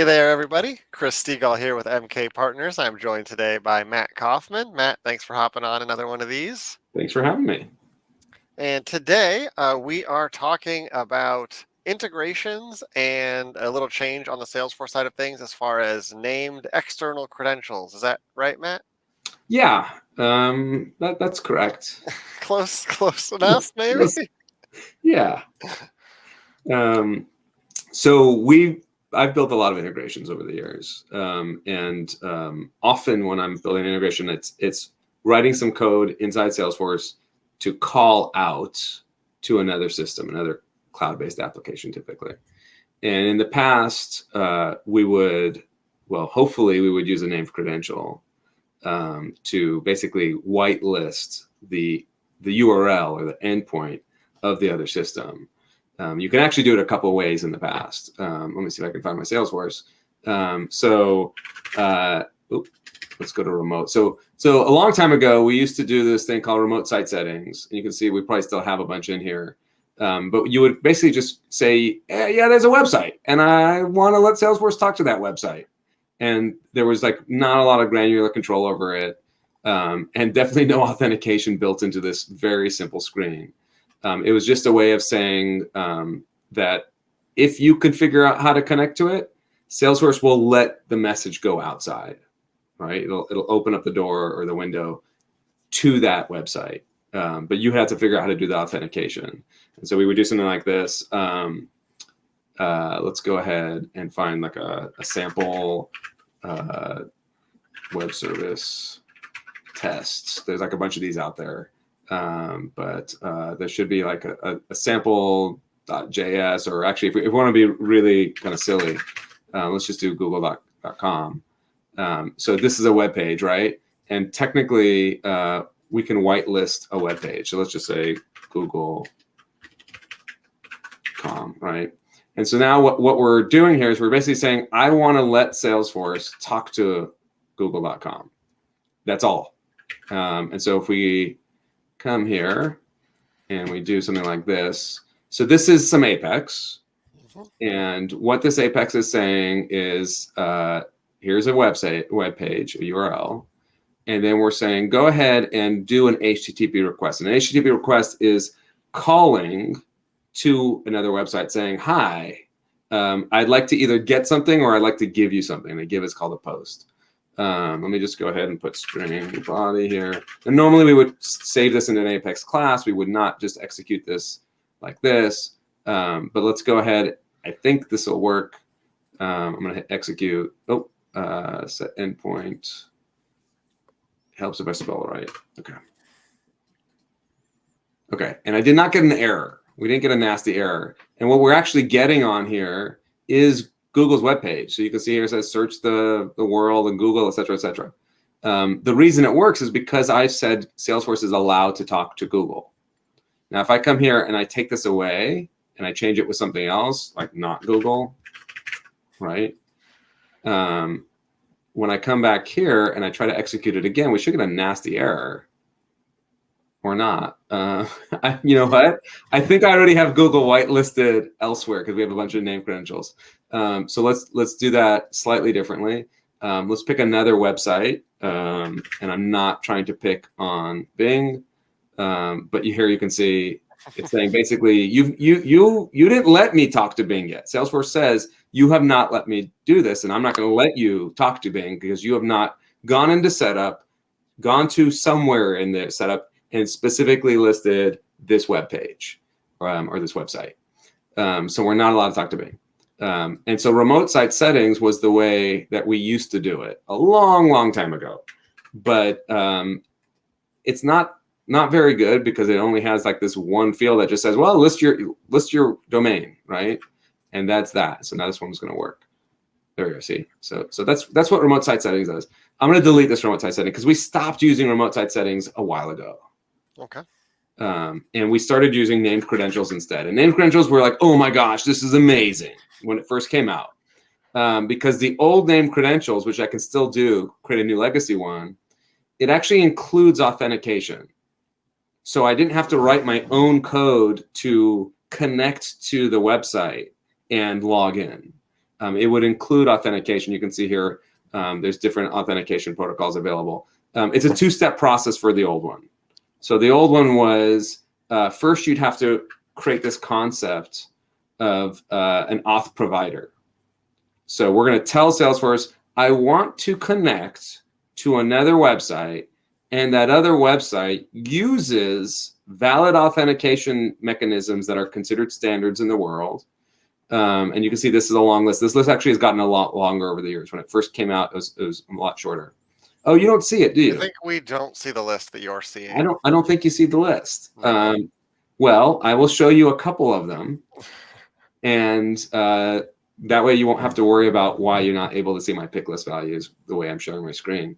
there, everybody. Chris Stegall here with MK Partners. I'm joined today by Matt Kaufman. Matt, thanks for hopping on another one of these. Thanks for having me. And today we are talking about integrations and a little change on the Salesforce side of things as far as named external credentials. Is that right, Matt? Yeah, that's correct. Close enough, maybe? Yeah. I've built a lot of integrations over the years, and often when I'm building an integration, it's writing some code inside Salesforce to call out to another system, another cloud-based application, typically. And in the past, hopefully we would use a named credential to basically whitelist the URL or the endpoint of the other system. You can actually do it a couple of ways in the past. Let me see if I can find my Salesforce. Let's go to remote. So a long time ago, we used to do this thing called remote site settings. And you can see we probably still have a bunch in here. But you would basically just say, yeah, there's a website, and I want to let Salesforce talk to that website. And there was not a lot of granular control over it, and definitely no authentication built into this very simple screen. It was just a way of saying that if you can figure out how to connect to it, Salesforce will let the message go outside, right? It'll open up the door or the window to that website, but you had to figure out how to do the authentication. And so we would do something like this. Let's go ahead and find a sample web service tests. There's a bunch of these out there. But there should be a sample.js, or actually if we want to be really kind of silly, let's just do google.com. So this is a web page, right? And technically we can whitelist a web page. So let's just say google.com, right? And so now what we're doing here is we're basically saying, I want to let Salesforce talk to google.com. That's all. And so if we come here and we do something like this. So this is some Apex. And what this Apex is saying is, here's a web page, a URL. And then we're saying, go ahead and do an HTTP request. And an HTTP request is calling to another website saying, hi, I'd like to either get something or I'd like to give you something. The give is called a post. Let me just go ahead and put string body here. And normally we would save this in an Apex class. We would not just execute this like this. But let's go ahead. I think this will work. I'm going to hit execute. Set endpoint. Helps if I spell it right. Okay. And I did not get an error. We didn't get a nasty error. And what we're actually getting on here is Google's webpage. So you can see here it says search the world and Google, et cetera, et cetera. The reason it works is because I've said Salesforce is allowed to talk to Google. Now, if I come here and I take this away and I change it with something else, like not Google, right? When I come back here and I try to execute it again, we should get a nasty error. Or not. You know what? I think I already have Google whitelisted elsewhere because we have a bunch of name credentials. So let's do that slightly differently. Let's pick another website, and I'm not trying to pick on Bing, but here you can see it's saying basically you didn't let me talk to Bing yet. Salesforce says you have not let me do this, and I'm not going to let you talk to Bing because you have not gone into setup, gone to somewhere in the setup, and specifically listed this web page or this website. So we're not allowed to talk to Bing. And so remote site settings was the way that we used to do it a long, long time ago. But it's not very good because it only has this one field that just says, well, list your domain, right? And that's that. So now this one's going to work. There you go. See, so that's what remote site settings does. I'm going to delete this remote site setting because we stopped using remote site settings a while ago. Okay. And we started using named credentials instead. And named credentials were like, oh my gosh, this is amazing when it first came out. Because the old named credentials, which I can still do, create a new legacy one, it actually includes authentication. So I didn't have to write my own code to connect to the website and log in. It would include authentication. You can see here, there's different authentication protocols available. It's a two-step process for the old one. So the old one was, first you'd have to create this concept of an auth provider. So we're going to tell Salesforce, I want to connect to another website, and that other website uses valid authentication mechanisms that are considered standards in the world. And you can see this is a long list. This list actually has gotten a lot longer over the years. When it first came out, it was a lot shorter. Oh, you don't see it, do you? I think we don't see the list that you're seeing. I don't think you see the list. No. Well, I will show you a couple of them, and that way you won't have to worry about why you're not able to see my pick list values the way I'm showing my screen.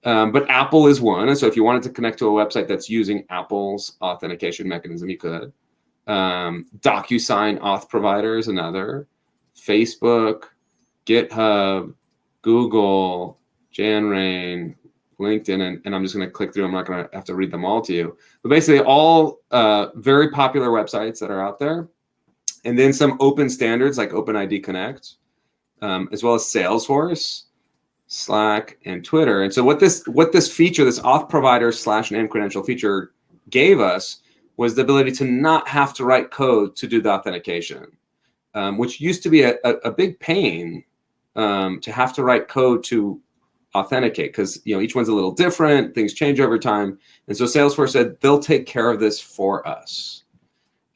But Apple is one, and so if you wanted to connect to a website that's using Apple's authentication mechanism, you could. DocuSign auth provider is another. Facebook, GitHub, Google, Janrain, LinkedIn, and I'm just going to click through. I'm not going to have to read them all to you. But basically all very popular websites that are out there. And then some open standards like OpenID Connect, as well as Salesforce, Slack, and Twitter. And so what this feature, this auth provider / name credential feature gave us was the ability to not have to write code to do the authentication, which used to be a big pain to have to write code to authenticate, because each one's a little different, things change over time. And so Salesforce said they'll take care of this for us.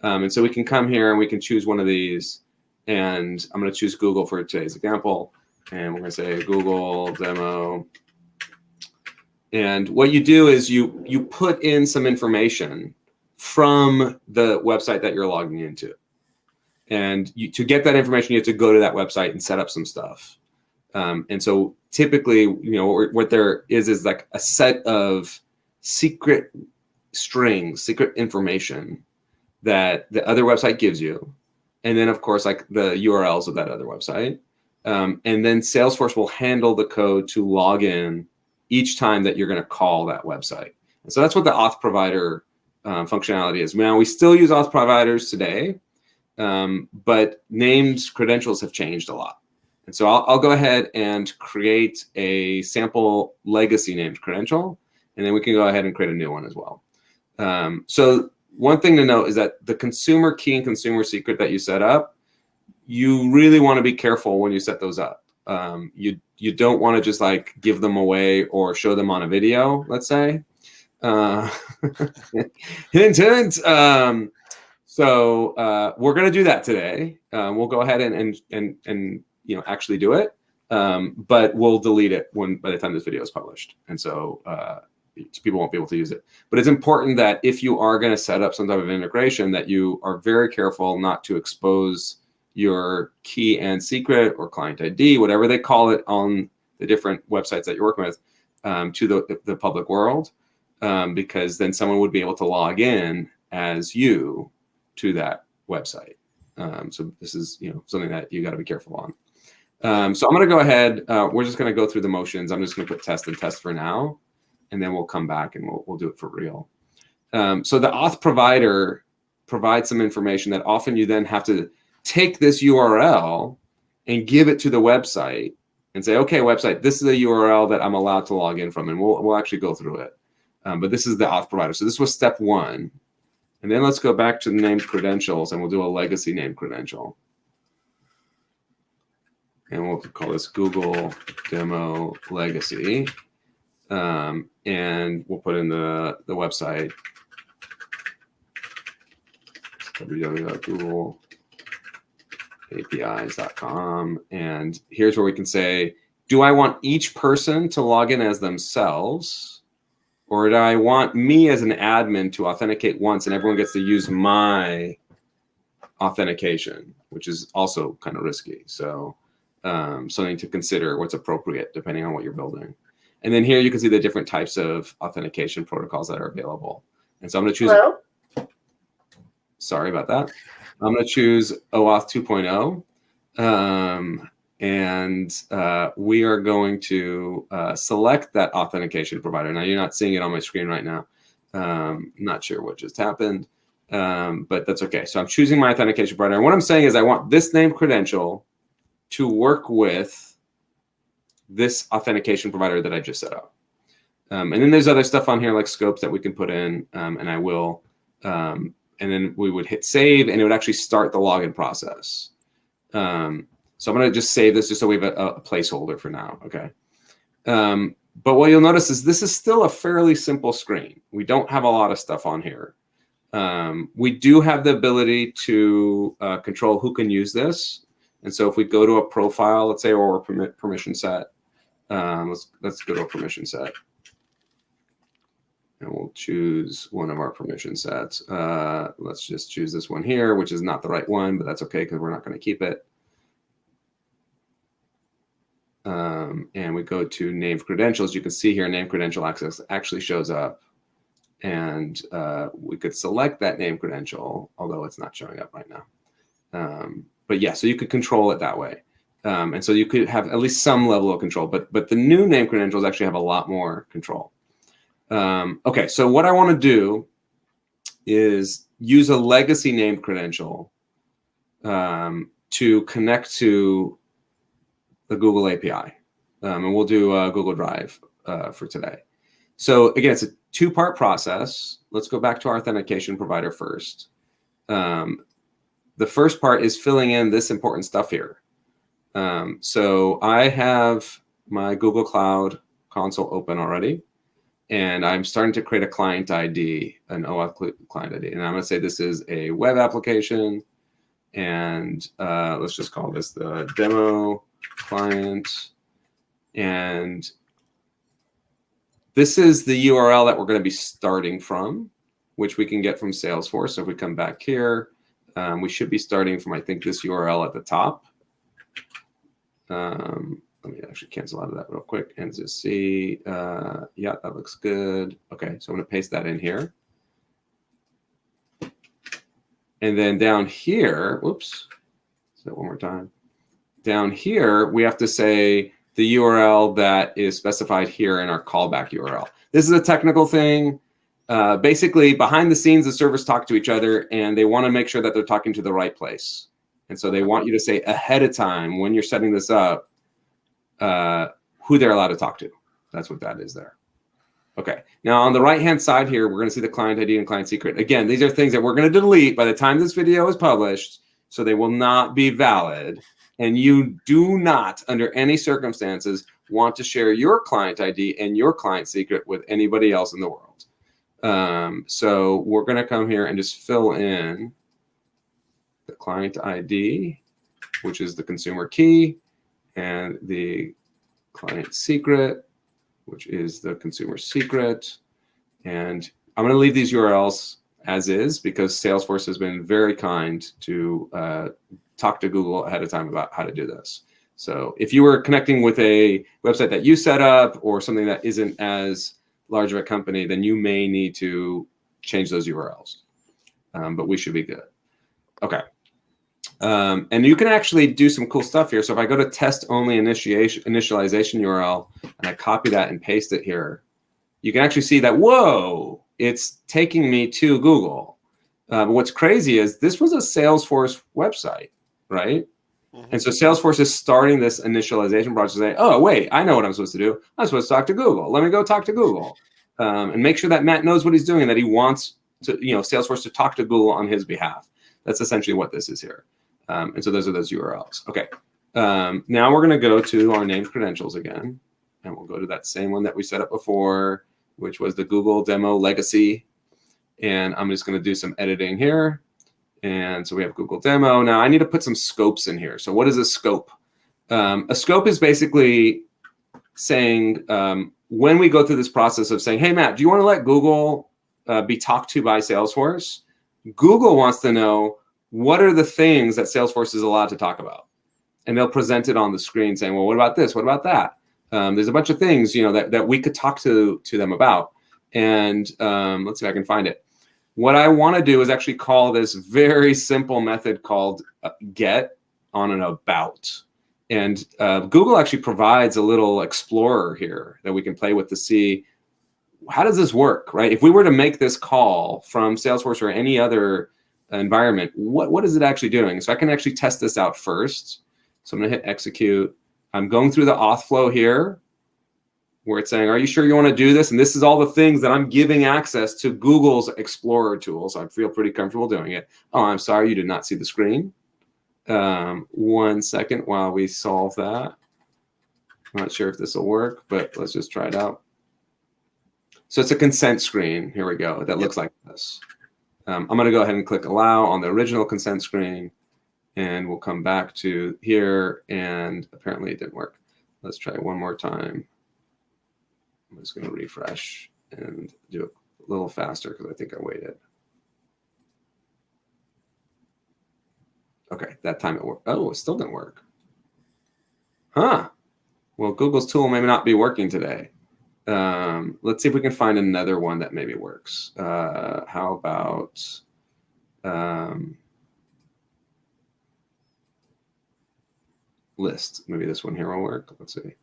And so we can come here and we can choose one of these, and I'm going to choose Google for today's example, and we're going to say Google demo. And what you do is you put in some information from the website that you're logging into. And to get that information, you have to go to that website and set up some stuff. And so typically, what there is like a set of secret strings, secret information that the other website gives you. And then, of course, like the URLs of that other website. And then Salesforce will handle the code to log in each time that you're going to call that website. And so that's what the auth provider functionality is. Now, we still use auth providers today, but named credentials have changed a lot. And so I'll go ahead and create a sample legacy named credential, and then we can go ahead and create a new one as well. So one thing to note is that the consumer key and consumer secret that you set up, you really want to be careful when you set those up. You don't want to just like give them away or show them on a video, let's say. Hint, hint. So we're going to do that today. We'll go ahead and actually do it, but we'll delete it by the time this video is published, and so people won't be able to use it. But it's important that if you are going to set up some type of integration, that you are very careful not to expose your key and secret or client ID, whatever they call it on the different websites that you're working with, to the public world, because then someone would be able to log in as you to that website. So this is something that you got to be careful on. So I'm going to go ahead. We're just going to go through the motions. I'm just going to put test and test for now, and then we'll come back and we'll do it for real. So the auth provider provides some information that often you then have to take this URL and give it to the website and say, okay, website, this is a URL that I'm allowed to log in from, and we'll actually go through it. But this is the auth provider. So this was step one. And then let's go back to the named credentials, and we'll do a legacy named credential. And we'll call this Google Demo Legacy. And we'll put in the website, www.googleapis.com. And here's where we can say, do I want each person to log in as themselves? Or do I want me as an admin to authenticate once and everyone gets to use my authentication, which is also kind of risky. So something to consider what's appropriate depending on what you're building. And then here you can see the different types of authentication protocols that are available. And so I'm going to choose. Hello? Sorry about that. I'm going to choose OAuth 2.0. And we are going to select that authentication provider. Now, you're not seeing it on my screen right now. Not sure what just happened, but that's okay. So I'm choosing my authentication provider. And what I'm saying is I want this named credential to work with this authentication provider that I just set up. And then there's other stuff on here like scopes that we can put in, and I will. And then we would hit save, and it would actually start the login process. So I'm going to just save this just so we have a placeholder for now. Okay. But what you'll notice is this is still a fairly simple screen. We don't have a lot of stuff on here. We do have the ability to control who can use this. And so if we go to a profile, let's say, or a permission set, let's go to a permission set. And we'll choose one of our permission sets. Let's just choose this one here, which is not the right one, but that's okay because we're not going to keep it. And we go to named credentials. You can see here, named credential access actually shows up. And we could select that named credential, although it's not showing up right now. But yeah, so you could control it that way. And so you could have at least some level of control. But the new named credentials actually have a lot more control. Okay, so what I want to do is use a legacy named credential to connect to the Google API. And we'll do Google Drive for today. So again, it's a two-part process. Let's go back to our authentication provider first. The first part is filling in this important stuff here. So I have my Google Cloud console open already. And I'm starting to create a client ID, an OAuth client ID. And I'm going to say this is a web application. And let's just call this the demo client. And this is the URL that we're going to be starting from, which we can get from Salesforce. So if we come back here, we should be starting from, I think, this URL at the top. Let me actually cancel out of that real quick and just see. Yeah, that looks good. Okay, so I'm going to paste that in here. And then down here, whoops, say that one more time. Down here, we have to say the URL that is specified here in our callback URL. This is a technical thing. Basically, behind the scenes, the servers talk to each other, and they want to make sure that they're talking to the right place. And so they want you to say ahead of time when you're setting this up, who they're allowed to talk to. That's what that is there. Okay. Now on the right-hand side here, we're going to see the client ID and client secret. Again, these are things that we're going to delete by the time this video is published, so they will not be valid. And you do not, under any circumstances, want to share your client ID and your client secret with anybody else in the world. So we're going to come here and just fill in the client ID, which is the consumer key, and the client secret, which is the consumer secret. And I'm going to leave these URLs as is because Salesforce has been very kind to talk to Google ahead of time about how to do this. So if you were connecting with a website that you set up or something that isn't as large of a company, then you may need to change those URLs. But we should be good. Okay. And you can actually do some cool stuff here. So if I go to test only initialization URL and I copy that and paste it here, you can actually see that, whoa, it's taking me to Google. What's crazy is this was a Salesforce website, right? Mm-hmm. And so Salesforce is starting this initialization process saying, oh, wait, I know what I'm supposed to do. I'm supposed to talk to Google. Let me go talk to Google and make sure that Matt knows what he's doing, that he wants to, Salesforce to talk to Google on his behalf. That's essentially what this is here. And so those are those URLs. Okay. Now we're going to go to our named credentials again, and we'll go to that same one that we set up before, which was the Google demo legacy. And I'm just going to do some editing here. And so we have Google demo. Now I need to put some scopes in here. So what is a scope? A scope is basically saying when we go through this process of saying, hey, Matt, do you want to let Google be talked to by Salesforce? Google wants to know what are the things that Salesforce is allowed to talk about? And they'll present it on the screen saying, well, what about this? What about that? There's a bunch of things, that we could talk to them about. And let's see if I can find it. What I want to do is actually call this very simple method called get on an about. And Google actually provides a little explorer here that we can play with to see how does this work, right? If we were to make this call from Salesforce or any other environment, what is it actually doing? So I can actually test this out first. So I'm going to hit execute. I'm going through the auth flow here where it's saying, are you sure you want to do this? And this is all the things that I'm giving access to Google's Explorer tool. So I feel pretty comfortable doing it. Oh, I'm sorry, you did not see the screen. 1 second while we solve that. I'm not sure if this will work, but let's just try it out. So it's a consent screen. Here we go. That looks like this. I'm going to go ahead and click allow on the original consent screen, and we'll come back to here. And apparently it didn't work. Let's try it one more time. I'm just going to refresh and do it a little faster because I think I waited. Okay, that time it worked. Oh, it still didn't work. Huh. Well, Google's tool may not be working today. Let's see if we can find another one that maybe works. How about list? Maybe this one here will work. Let's see.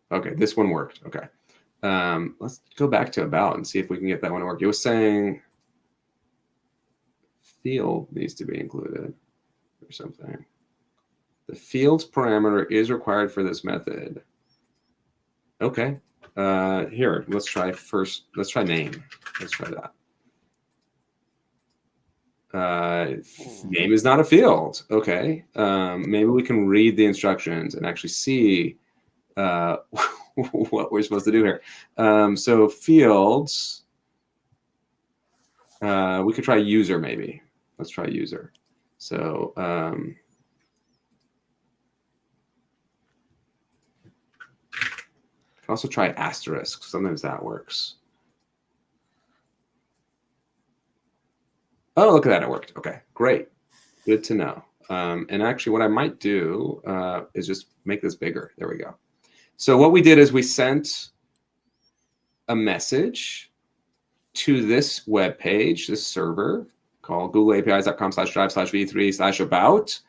Okay, this one worked. Okay. Let's go back to about and see if we can get that one to work. It was saying field needs to be included or something. The fields parameter is required for this method. Okay. Here, let's try first. Let's try name. Let's try that. Name is not a field. Okay. Maybe we can read the instructions and actually see what we're supposed to do here. So fields, we could try user maybe. Let's try user. So can also try asterisk. Sometimes that works. Oh, look at that. It worked. Okay, great. Good to know. And actually what I might do is just make this bigger. There we go. So what we did is we sent a message to this web page, this server called googleapis.com/drive/v3/about,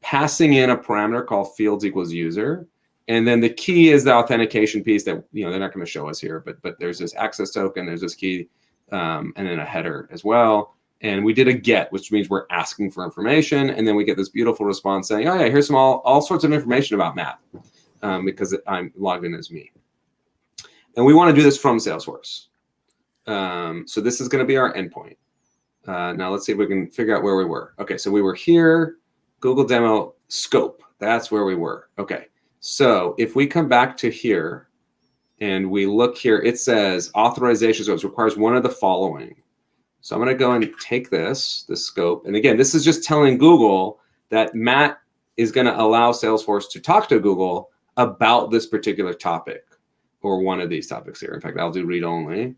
passing in a parameter called fields equals user. And then the key is the authentication piece that, you know, they're not going to show us here, but there's this access token, there's this key, and then a header as well. And we did a get, which means we're asking for information. And then we get this beautiful response saying, oh yeah, here's some all sorts of information about Matt. Because I'm logged in as me. And we want to do this from Salesforce. So this is going to be our endpoint. Now let's see if we can figure out where we were. Okay, so we were here, Google demo scope. That's where we were. Okay, so if we come back to here and we look here, it says authorization scopes requires one of the following. So I'm going to go and take this scope. And again, this is just telling Google that Matt is going to allow Salesforce to talk to Google about this particular topic or one of these topics here. In fact, I'll do read only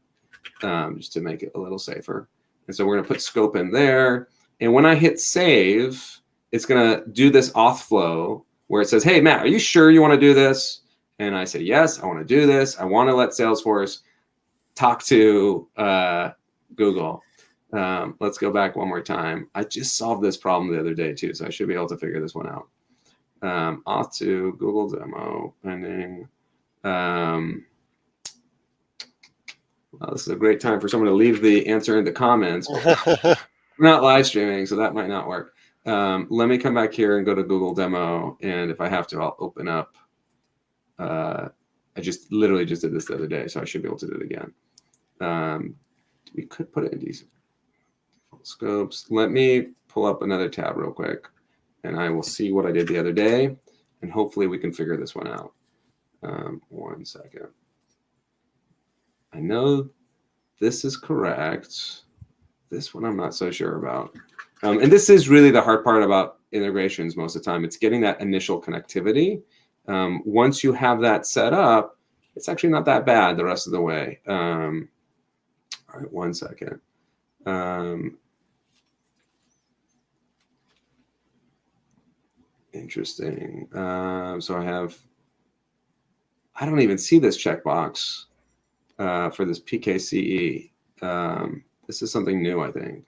just to make it a little safer. And so we're going to put scope in there. And when I hit save, it's going to do this auth flow where it says, hey, Matt, are you sure you want to do this? And I say, yes, I want to do this. I want to let Salesforce talk to Google. Let's go back one more time. I just solved this problem the other day too, so I should be able to figure this one out. Auth to Google demo pending. Well, this is a great time for someone to leave the answer in the comments. We're not live streaming, so that might not work. Let me come back here and go to Google demo, and if I have to, I'll open up. I literally just did this the other day, so I should be able to do it again. We could put it in decent scopes. Let me pull up another tab real quick, and I will see what I did the other day, and hopefully we can figure this one out. 1 second. I know this is correct. This one I'm not so sure about. And this is really the hard part about integrations most of the time. It's getting that initial connectivity. Once you have that set up, it's actually not that bad the rest of the way. All right, 1 second. Interesting. So I don't even see this checkbox for this PKCE. This is something new, I think.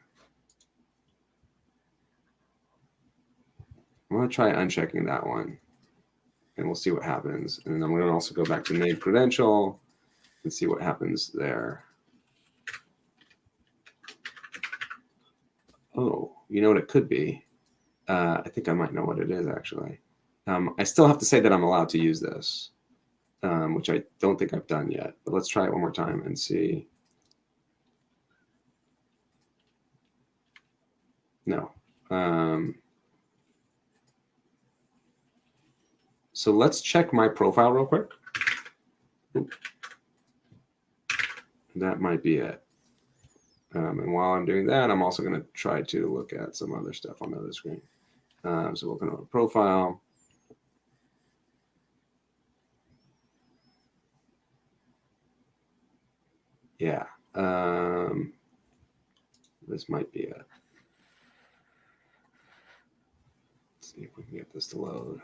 I'm going to try unchecking that one, and we'll see what happens. And I'm going to also go back to name credential and see what happens there. Oh, you know what it could be? I think I might know what it is, actually. I still have to say that I'm allowed to use this, which I don't think I've done yet. But let's try it one more time and see. No. So let's check my profile real quick. Ooh. That might be it. And while I'm doing that, I'm also going to try to look at some other stuff on the other screen. So we'll go to profile. Yeah. This might be it. Let's see if we can get this to load.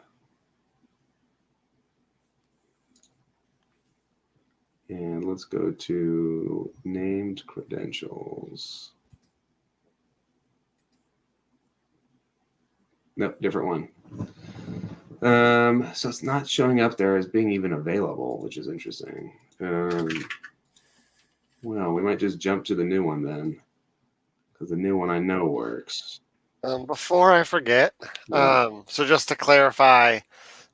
And let's go to named credentials. Nope, different one. So it's not showing up there as being even available, which is interesting. Well, we might just jump to the new one then, because the new one I know works. Before I forget, so just to clarify,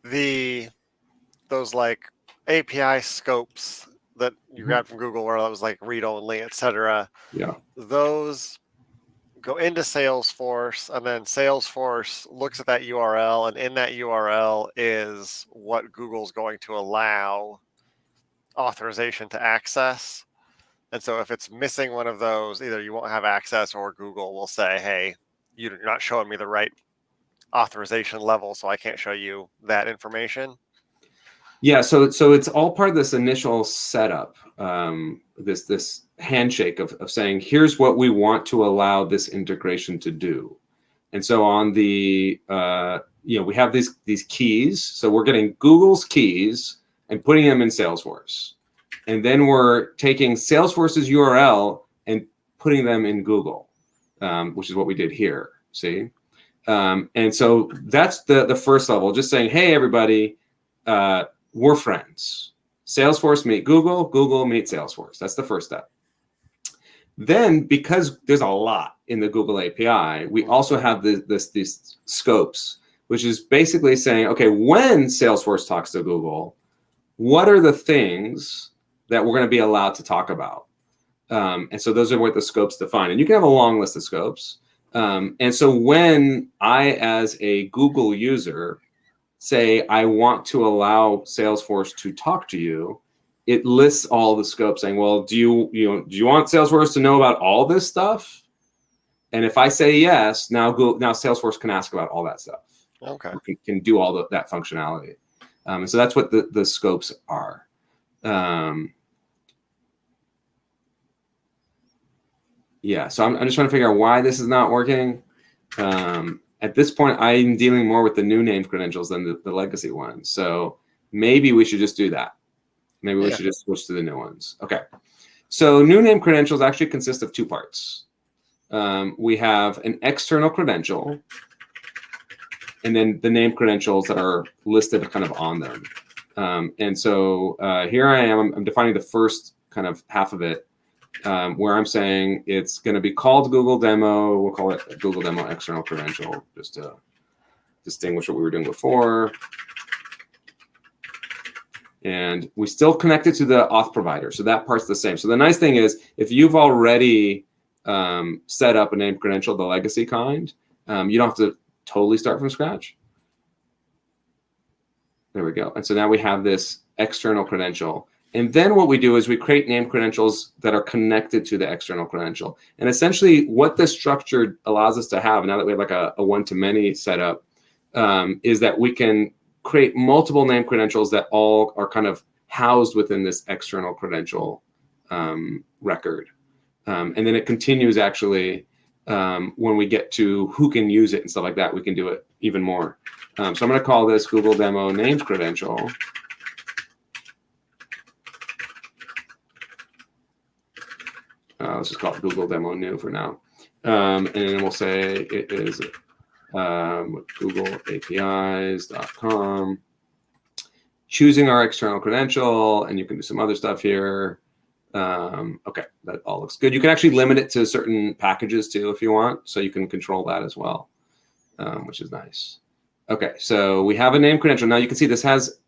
those like API scopes that you got from Google, where that was like read only, etc. Yeah. Those go into Salesforce, and then Salesforce looks at that URL, and in that URL is what Google's going to allow authorization to access. And so if it's missing one of those, either you won't have access or Google will say, hey, you're not showing me the right authorization level, so I can't show you that information. Yeah, so it's all part of this initial setup, this handshake of saying, here's what we want to allow this integration to do. And so on the, we have these keys. So we're getting Google's keys and putting them in Salesforce. And then we're taking Salesforce's URL and putting them in Google, which is what we did here, see? And so that's the first level, just saying, hey, everybody, we're friends. Salesforce meet Google, Google meet Salesforce. That's the first step. Then, because there's a lot in the Google API, we also have these scopes, which is basically saying, okay, when Salesforce talks to Google, what are the things that we're going to be allowed to talk about? And so those are what the scopes define. And you can have a long list of scopes. And so when I, as a Google user, say I want to allow Salesforce to talk to you, it lists all the scopes saying, well, do you want Salesforce to know about all this stuff? And if I say yes, now Salesforce can ask about all that stuff. Okay. It can do all that functionality. And so that's what the scopes are. Yeah, so I'm just trying to figure out why this is not working. At this point, I'm dealing more with the new named credentials than the legacy ones. So maybe we should just do that. Maybe we should just switch to the new ones. Okay. So new name credentials actually consist of two parts. We have an external credential, and then the name credentials that are listed kind of on them. And so here I am. I'm defining the first kind of half of it, where I'm saying it's going to be called Google Demo. We'll call it a Google Demo external credential, just to distinguish what we were doing before. And we still connect it to the auth provider. So that part's the same. So the nice thing is, if you've already set up a name credential, the legacy kind, you don't have to totally start from scratch. There we go. And so now we have this external credential. And then what we do is we create name credentials that are connected to the external credential. And essentially what this structure allows us to have, now that we have like a one-to-many setup, is that we can create multiple name credentials that all are kind of housed within this external credential record. And then it continues actually when we get to who can use it and stuff like that, we can do it even more. So I'm going to call this Google Demo named credential. Let's just call it Google Demo New for now. And then we'll say it is googleapis.com. Choosing our external credential, and you can do some other stuff here. Okay, that all looks good. You can actually limit it to certain packages too if you want, so you can control that as well, which is nice. Okay, so we have a name credential. Now you can see this has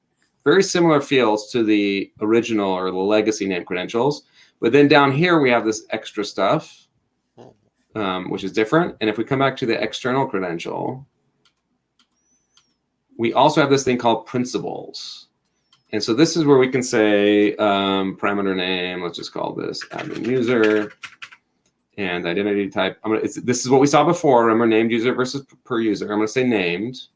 very similar fields to the original or the legacy name credentials, but then down here we have this extra stuff, which is different. And if we come back to the external credential, we also have this thing called principals. And so this is where we can say parameter name, let's just call this admin user, and identity type. This is what we saw before. Remember, named user versus per user. I'm going to say named,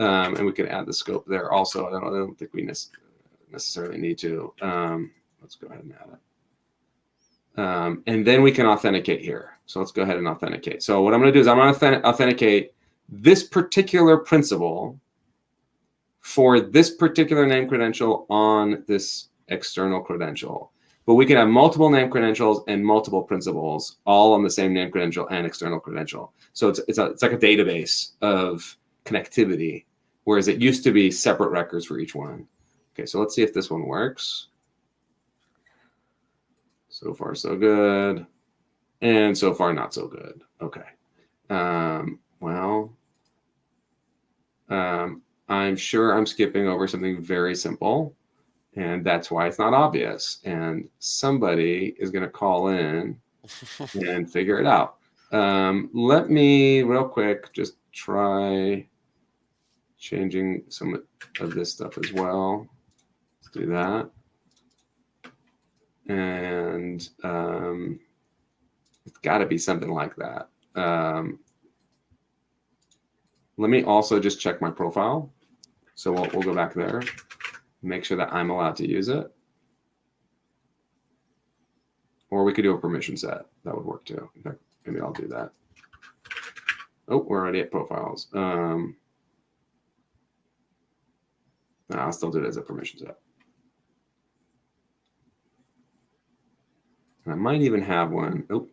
and we can add the scope there also. I don't think we necessarily need to. Let's go ahead and add it. And then we can authenticate here. So let's go ahead and authenticate. So what I'm going to do is I'm going to authenticate this particular principal for this particular name credential on this external credential. But we can have multiple name credentials and multiple principals all on the same name credential and external credential. So it's like a database of connectivity, whereas it used to be separate records for each one. Okay, so let's see if this one works. So far, so good. And so far, not so good. Okay. I'm sure I'm skipping over something very simple, and that's why it's not obvious. And somebody is going to call in and figure it out. Let me, real quick, just try changing some of this stuff as well. Let's do that. And it's got to be something like that. Let me also just check my profile. So we'll go back there, make sure that I'm allowed to use it. Or we could do a permission set. That would work too. In fact, maybe I'll do that. Oh, we're already at profiles. No, I'll still do it as a permission set. And I might even have one. Oh,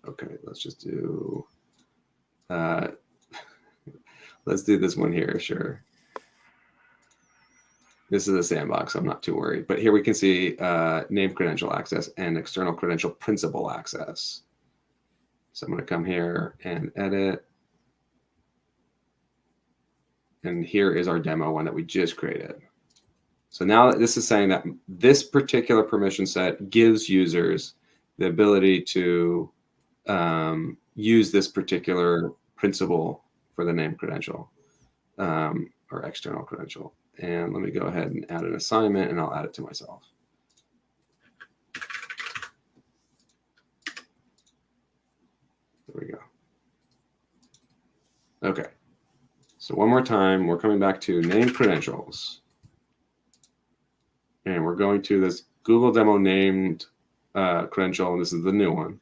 okay, let's just do, let's do this one here, sure. This is a sandbox, so I'm not too worried. But here we can see name credential access and external credential principal access. So I'm going to come here and edit. And here is our demo one that we just created. So now this is saying that this particular permission set gives users the ability to use this particular principal for the name credential or external credential. And let me go ahead and add an assignment, and I'll add it to myself. There we go. Okay. So one more time, we're coming back to name credentials. And we're going to this Google demo named credential, and this is the new one.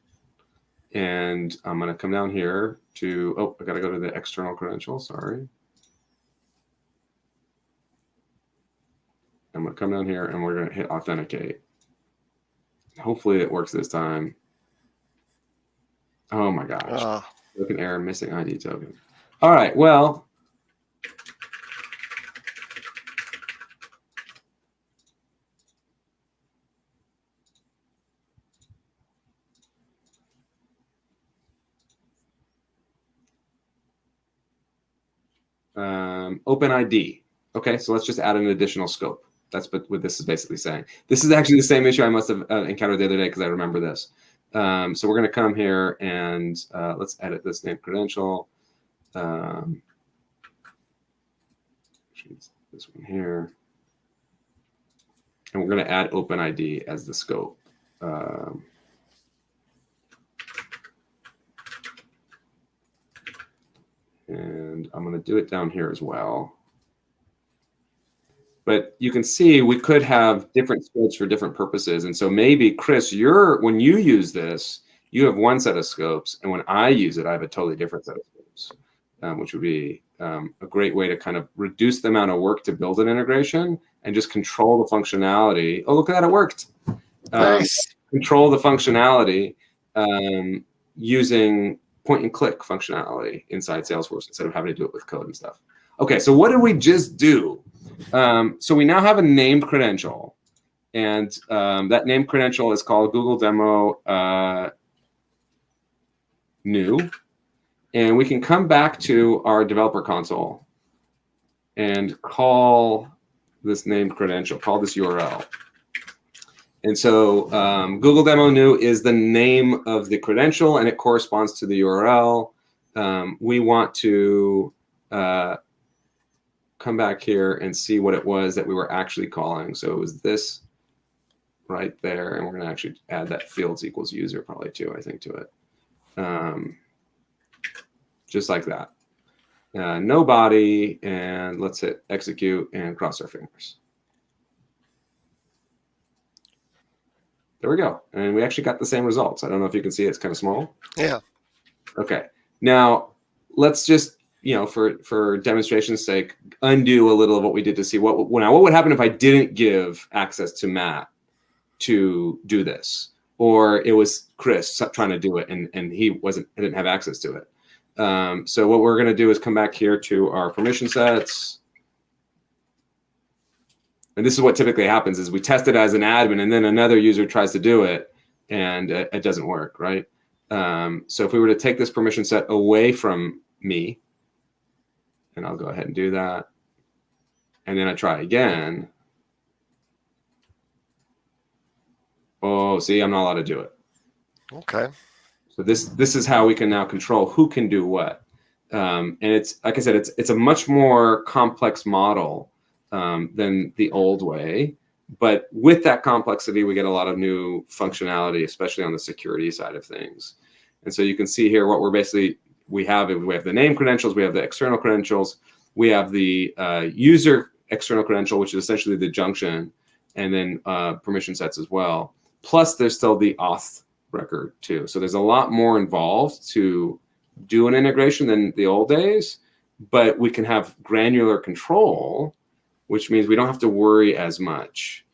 And I'm going to come down here to, oh, I got to go to the external credential, sorry. I'm going to come down here and we're going to hit authenticate. Hopefully it works this time. Oh my gosh. Token error, missing ID token. All right, well. Open ID. Okay, so let's just add an additional scope. That's what this is basically saying. This is actually the same issue I must have encountered the other day because I remember this. So we're going to come here and let's edit this name credential. This one here. And we're going to add OpenID as the scope. And I'm going to do it down here as well. But you can see we could have different scopes for different purposes. And so maybe, Chris, when you use this, you have one set of scopes. And when I use it, I have a totally different set of scopes, which would be a great way to kind of reduce the amount of work to build an integration and just control the functionality. Oh, look at that, it worked. Nice. Control the functionality using point and click functionality inside Salesforce instead of having to do it with code and stuff. Okay, so what did we just do? So we now have a named credential, And that name credential is called Google Demo New. And we can come back to our developer console and call this name credential, call this URL. And so Google Demo New is the name of the credential, and it corresponds to the URL. We want to come back here and see what it was that we were actually calling. So it was this right there, and we're going to actually add that fields equals user probably too, I think, to it. Just like that. No body, and let's hit execute and cross our fingers. There we go. And we actually got the same results. I don't know if you can see it. It's kind of small. Yeah. Okay. Now, let's just, for demonstration's sake, undo a little of what we did to see what would happen if I didn't give access to Matt to do this, or it was Chris trying to do it and he didn't have access to it. So what we're going to do is come back here to our permission sets. And this is what typically happens is we test it as an admin and then another user tries to do it and it doesn't work, right? So if we were to take this permission set away from me, and I'll go ahead and do that. And then I try again. Oh, see, I'm not allowed to do it. Okay. So this is how we can now control who can do what. And it's, like I said, it's a much more complex model than the old way. But with that complexity, we get a lot of new functionality, especially on the security side of things. And so you can see here what we have the name credentials, we have the external credentials, we have the user external credential, which is essentially the junction, and then permission sets as well. Plus, there's still the auth record too. So there's a lot more involved to do an integration than the old days, but we can have granular control, which means we don't have to worry as much.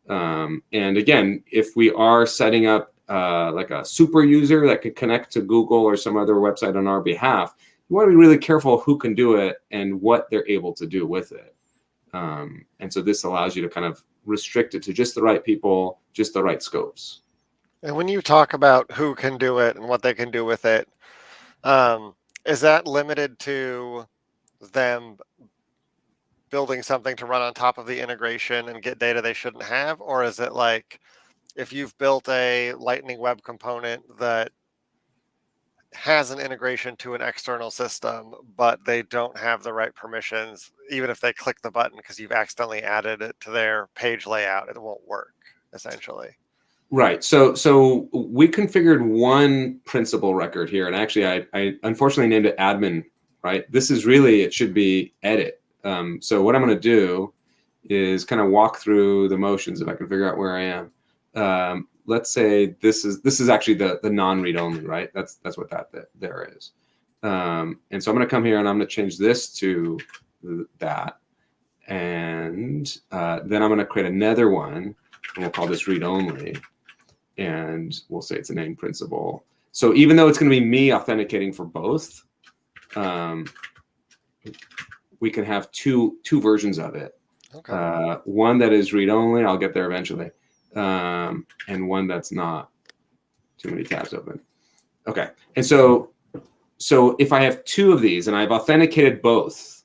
And again, if we are setting up like a super user that could connect to Google or some other website on our behalf, you want to be really careful who can do it and what they're able to do with it. And so this allows you to kind of restrict it to just the right people, just the right scopes. And when you talk about who can do it and what they can do with it, is that limited to them building something to run on top of the integration and get data they shouldn't have? Or is it like if you've built a Lightning Web component that has an integration to an external system, but they don't have the right permissions, even if they click the button because you've accidentally added it to their page layout, it won't work, essentially? Right. So we configured one principal record here, and actually I unfortunately named it admin, right? This is really, it should be edit. So what I'm going to do is kind of walk through the motions if I can figure out where I am. Let's say this is actually the non-read only, right? That's what that there is. And so I'm going to come here and I'm going to change this to that. And then I'm going to create another one, and we'll call this read only. And we'll say it's a name principal. So even though it's going to be me authenticating for both, we can have two versions of it. Okay. One that is read only, I'll get there eventually, and one that's not. Too many tabs open. Okay, and so if I have two of these and I've authenticated both,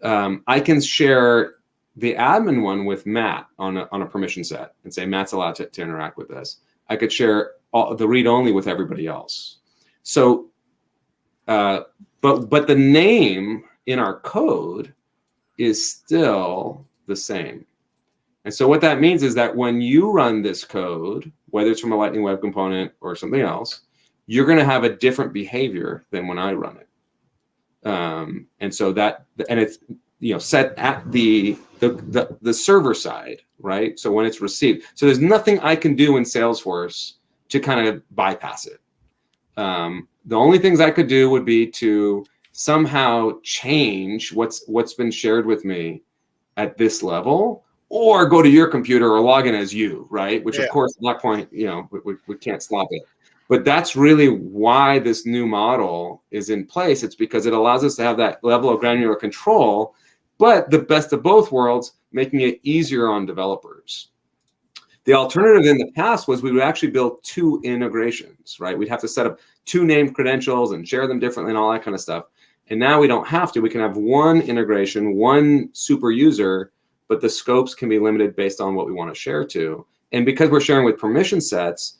I can share the admin one with Matt on a permission set and say Matt's allowed to interact with this. I could share the read only with everybody else. So, but the name in our code is still the same. And so what that means is that when you run this code, whether it's from a Lightning Web Component or something else, you're going to have a different behavior than when I run it. And so it's set at the server side, right? So when it's received, so there's nothing I can do in Salesforce to kind of bypass it. The only things I could do would be to somehow change what's been shared with me at this level, or go to your computer or log in as you, right? Which, of course, at that point, we can't stop it. But that's really why this new model is in place. It's because it allows us to have that level of granular control, but the best of both worlds, making it easier on developers. The alternative in the past was we would actually build 2 integrations, right? We'd have to set up 2 named credentials and share them differently and all that kind of stuff. And now we don't have to. We can have 1 integration, 1 super user, but the scopes can be limited based on what we want to share to. And because we're sharing with permission sets,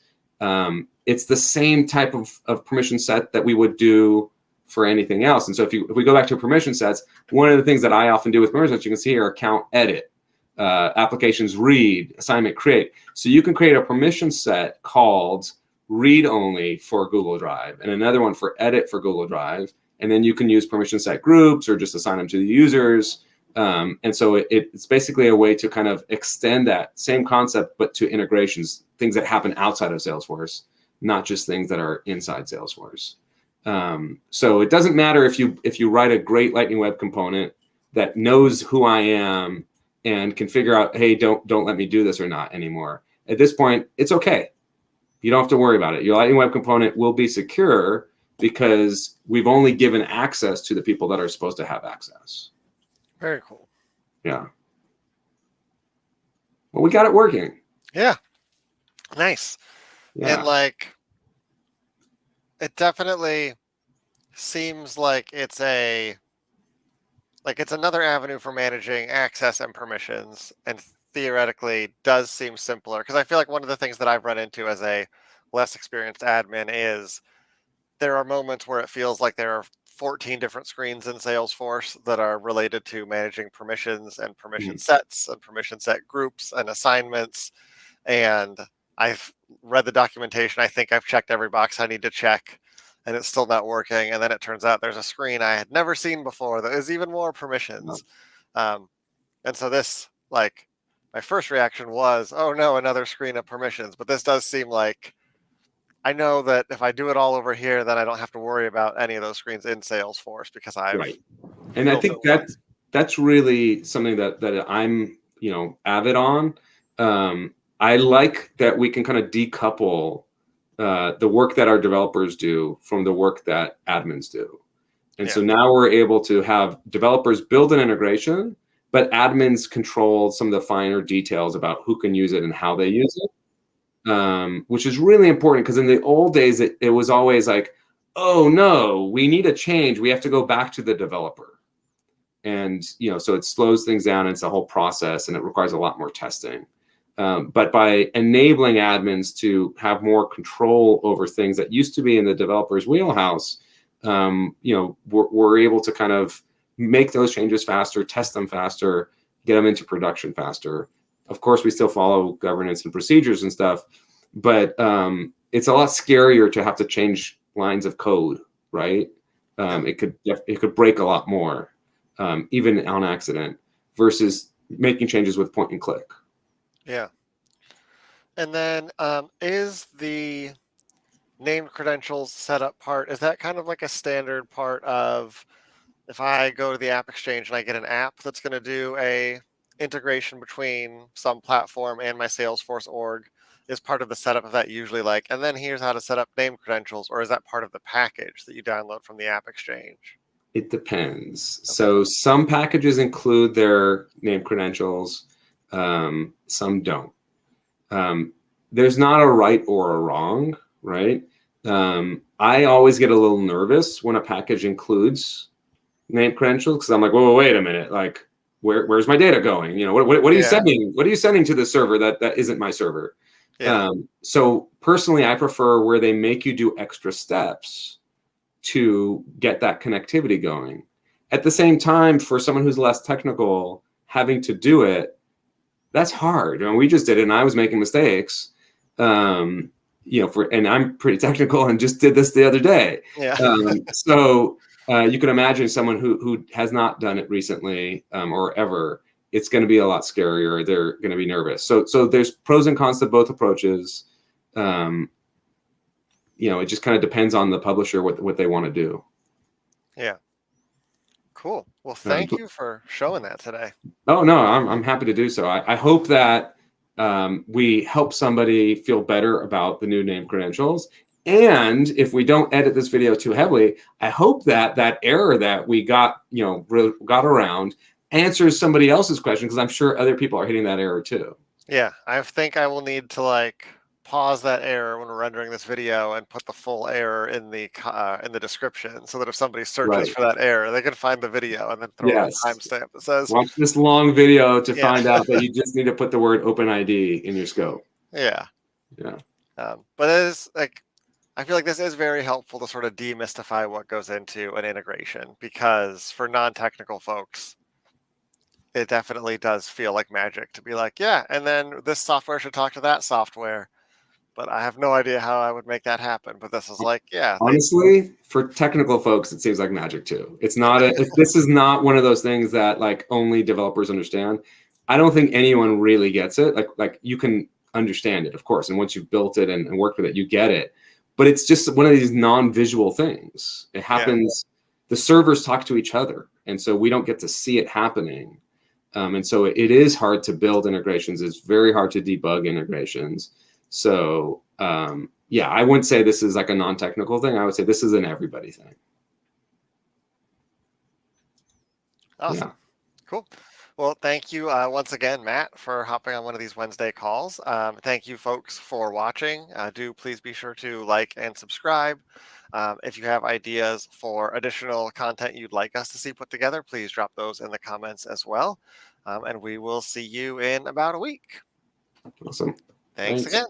it's the same type of permission set that we would do for anything else. And so if we go back to permission sets, one of the things that I often do with permission sets, you can see here, account edit, applications read, assignment create. So you can create a permission set called read only for Google Drive and another one for edit for Google Drive. And then you can use permission set groups or just assign them to the users. And so it's basically a way to kind of extend that same concept, but to integrations, things that happen outside of Salesforce, not just things that are inside Salesforce. So it doesn't matter if you write a great Lightning Web component that knows who I am and can figure out, hey, don't let me do this or not anymore. At this point, it's okay. You don't have to worry about it. Your Lightning Web component will be secure because we've only given access to the people that are supposed to have access. Very cool. Yeah. Well, we got it working. Yeah. Nice. Yeah. And like, it definitely seems like it's another avenue for managing access and permissions, and theoretically does seem simpler, because I feel like one of the things that I've run into as a less experienced admin is there are moments where it feels like there are 14 different screens in Salesforce that are related to managing permissions and permission sets and permission set groups and assignments. And I've read the documentation. I think I've checked every box I need to check, and it's still not working. And then it turns out there's a screen I had never seen before that is even more permissions. And so this, like, my first reaction was, oh no, another screen of permissions. But this does seem like, I know that if I do it all over here, then I don't have to worry about any of those screens in Salesforce because I've right. And I think that's really something that I'm, avid on. I like that we can kind of decouple the work that our developers do from the work that admins do. And so now we're able to have developers build an integration, but admins control some of the finer details about who can use it and how they use it. Which is really important, because in the old days, it was always like, oh no, we need a change. We have to go back to the developer. And, so it slows things down. It's a whole process, and it requires a lot more testing. But by enabling admins to have more control over things that used to be in the developer's wheelhouse, we're able to kind of make those changes faster, test them faster, get them into production faster. Of course, we still follow governance and procedures and stuff, but it's a lot scarier to have to change lines of code, right? It could break a lot more, even on accident, versus making changes with point and click. Yeah. And then is the named credentials setup part, is that kind of like a standard part of, if I go to the App Exchange and I get an app that's going to do a integration between some platform and my Salesforce org, is part of the setup of that usually like, and then here's how to set up named credentials, or is that part of the package that you download from the App Exchange? It depends. Okay. So some packages include their named credentials, some don't. There's not a right or a wrong, right? I always get a little nervous when a package includes named credentials, because I'm like, whoa, wait a minute, like, where's my data going? What are you sending? What are you sending to the server that isn't my server? Yeah. So personally, I prefer where they make you do extra steps to get that connectivity going. At the same time, for someone who's less technical, having to do it, that's hard. We just did it, and I was making mistakes. And I'm pretty technical and just did this the other day. Yeah. So you can imagine someone who has not done it recently or ever, it's going to be a lot scarier. They're going to be nervous. So there's pros and cons to both approaches. It just kind of depends on the publisher, what they want to do. Yeah. Cool. Well, thank you for showing that today. Oh, no, I'm happy to do so. I hope that we help somebody feel better about the new name credentials. And if we don't edit this video too heavily, I hope that error that we got around answers somebody else's question, because I'm sure other people are hitting that error too. Yeah, I think I will need to like pause that error when we're rendering this video and put the full error in the description so that if somebody searches Right. for that error, they can find the video and then throw in the Yes. timestamp that says, Watch this long video to yeah, find out that you just need to put the word OpenID in your scope. yeah. Yeah. But it is like I feel like this is very helpful to sort of demystify what goes into an integration because for non-technical folks, it definitely does feel like magic to be like, yeah, and then this software should talk to that software, but I have no idea how I would make that happen. But this is like, yeah, they, Honestly, for technical folks, it seems like magic too. It's not this is not one of those things that like only developers understand. I don't think anyone really gets it. Like you can understand it, of course, and once you've built it and worked with it, you get it. But it's just one of these non-visual things. It yeah, happens. The servers talk to each other, and so we don't get to see it happening. And so it is hard to build integrations. It's very hard to debug integrations. So yeah, I wouldn't say this is like a non-technical thing. I would say this is an everybody thing. awesome, Yeah, cool. Well, thank you once again, Matt, for hopping on one of these Wednesday calls. Thank you, folks, for watching. Do please be sure to like and subscribe. If you have ideas for additional content you'd like us to see put together, please drop those in the comments as well. And we will see you in about a week. awesome. Thanks Thanks. again.